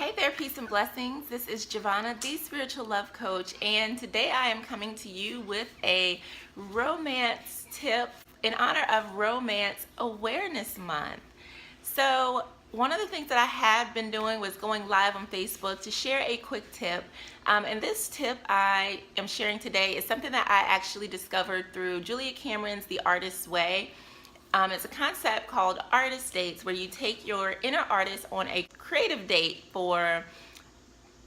Hey there, peace and blessings. This is Jovhannah, the spiritual love coach, and today I am coming to you with a romance tip in honor of Romance Awareness Month. So, one of the things that I had been doing was going live on Facebook to share a quick tip. And this tip I am sharing today is something that I actually discovered through Julia Cameron's The Artist's Way. It's a concept called artist dates, where you take your inner artist on a creative date for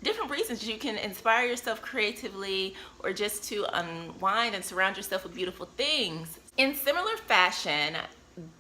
different reasons. You can inspire yourself creatively or just to unwind and surround yourself with beautiful things. In similar fashion,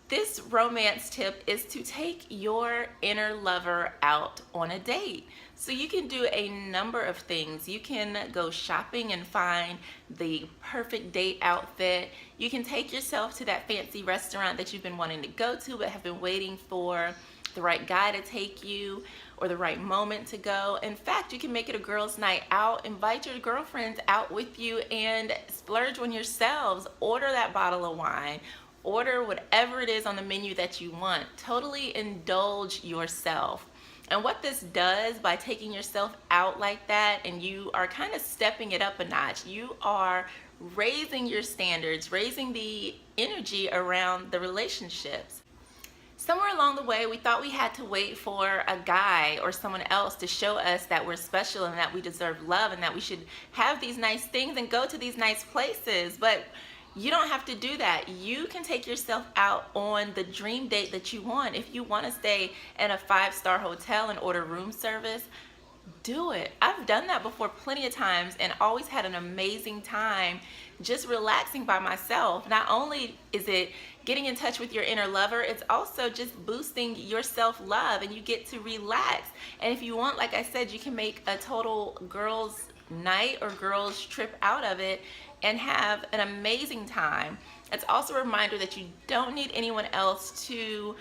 this romance tip is to take your inner lover out on a date. So you can do a number of things. You can go shopping and find the perfect date outfit. You can take yourself to that fancy restaurant that you've been wanting to go to but have been waiting for the right guy to take you or the right moment to go. In fact, you can make it a girls' night out, invite your girlfriends out with you and splurge on yourselves. Order that bottle of wine. Order whatever it is on the menu that you want. Totally indulge yourself. And what this does by taking yourself out like that, and you are kind of stepping it up a notch, you are raising your standards, raising the energy around the relationships. Somewhere along the way, we thought we had to wait for a guy or someone else to show us that we're special and that we deserve love and that we should have these nice things and go to these nice places. But you don't have to do that. You can take yourself out on the dream date that you want. If you want to stay in a 5-star hotel and order room service, do it. I've done that before plenty of times and always had an amazing time just relaxing by myself. Not only is it getting in touch with your inner lover, it's also just boosting your self-love and you get to relax. And if you want, like I said, you can make a total girls' night or girls' trip out of it and have an amazing time. It's also a reminder that you don't need anyone else to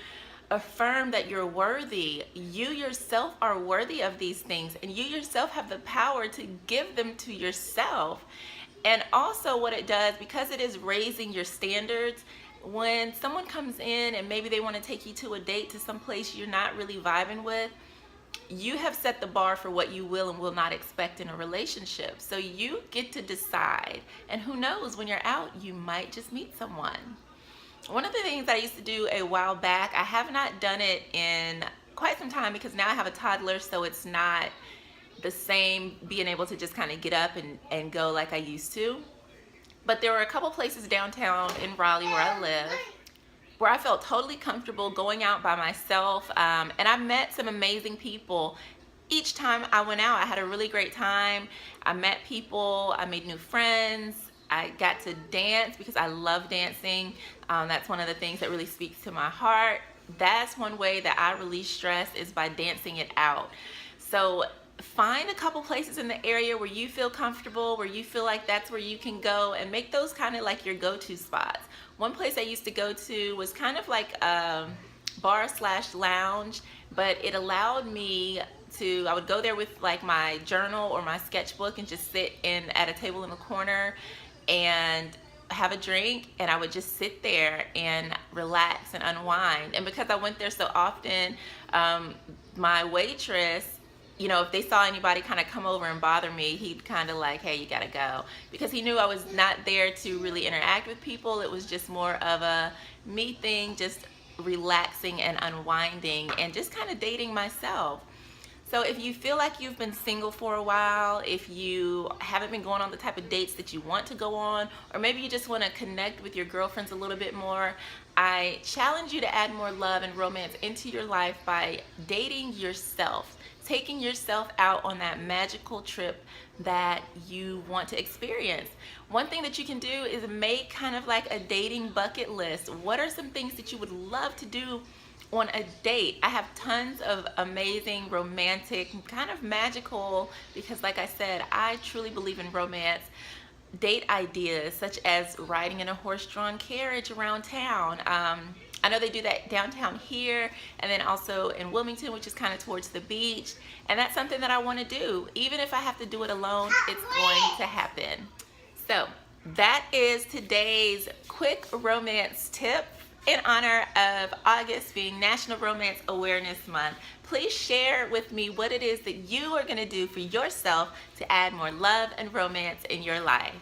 affirm that you're worthy. You yourself are worthy of these things, and you yourself have the power to give them to yourself. And also what it does, because it is raising your standards, when someone comes in and maybe they want to take you to a date to some place you're not really vibing with, you have set the bar for what you will and will not expect in a relationship. So you get to decide. And who knows, when you're out, you might just meet someone. One of the things I used to do a while back, I have not done it in quite some time because now I have a toddler, so it's not the same being able to just kind of get up and go like I used to. But there were a couple places downtown in Raleigh where I live where I felt totally comfortable going out by myself, and I met some amazing people. Each time I went out, I had a really great time. I met people, I made new friends, I got to dance because I love dancing. That's one of the things that really speaks to my heart. That's one way that I release stress, is by dancing it out. So find a couple places in the area where you feel comfortable, where you feel like that's where you can go, and make those kind of like your go-to spots. One place I used to go to was kind of like a bar/lounge, but it allowed me to, I would go there with like my journal or my sketchbook and just sit at a table in the corner and have a drink, and I would just sit there and relax and unwind. And because I went there so often, my waitress, you know, if they saw anybody kind of come over and bother me, he'd kind of like, hey, you gotta go. Because he knew I was not there to really interact with people. It was just more of a me thing, just relaxing and unwinding and just kind of dating myself. So if you feel like you've been single for a while, if you haven't been going on the type of dates that you want to go on, or maybe you just want to connect with your girlfriends a little bit more, I challenge you to add more love and romance into your life by dating yourself. Taking yourself out on that magical trip that you want to experience. One thing that you can do is make kind of like a dating bucket list. What are some things that you would love to do on a date? I have tons of amazing, romantic, kind of magical, because like I said, I truly believe in romance, date ideas such as riding in a horse-drawn carriage around town. I know they do that downtown here, and then also in Wilmington, which is kind of towards the beach. And that's something that I want to do. Even if I have to do it alone, it's going to happen. So that is today's quick romance tip. in honor of August being National Romance Awareness Month, please share with me what it is that you are going to do for yourself to add more love and romance in your life.